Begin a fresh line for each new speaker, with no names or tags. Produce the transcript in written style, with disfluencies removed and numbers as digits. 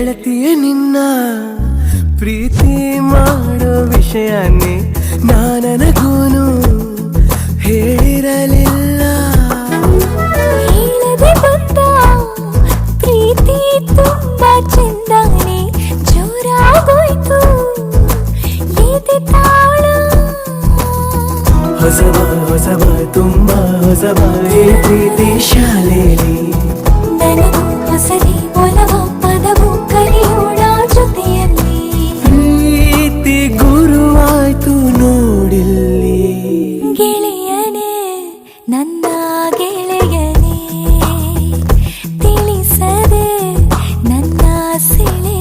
ಗೆಳತಿಯ ನಿನ್ನ ಪ್ರೀತಿ ಮಾಡೋ ವಿಷಯನೇ ನನಗೂನು ಹೇಳಿರಲಿಲ್ಲ.
ಹೇಳದೆ ಬಂದ ಪ್ರೀತಿ ತುಂಬಾ ಚಂದಾನೆ ಜೋರಾಗೋಯ್ತು ಎದೆ ತಾಳ.
ಹೊಸಬ ತುಂಬಾ ಹೊಸಬ ಈ ಪ್ರೀತಿ ಶಾಲೆಯಲ್ಲಿ.
ನನಗೂ ಹೊಸದೇ ಒಲವ ಪದವು ಕಲಿಯೋಣ ಜೊತೆಯಲ್ಲಿ.
ಪ್ರೀತಿ ಗುರುವಾಯ್ತು ನೋಡಿಲ್ಲಿ.
ಗೆಳೆಯನೇ ನನ್ನ ಗೆಳೆಯನೇ ತಿಳಿಸದೆ ನನ್ನ ಸೆಳೆ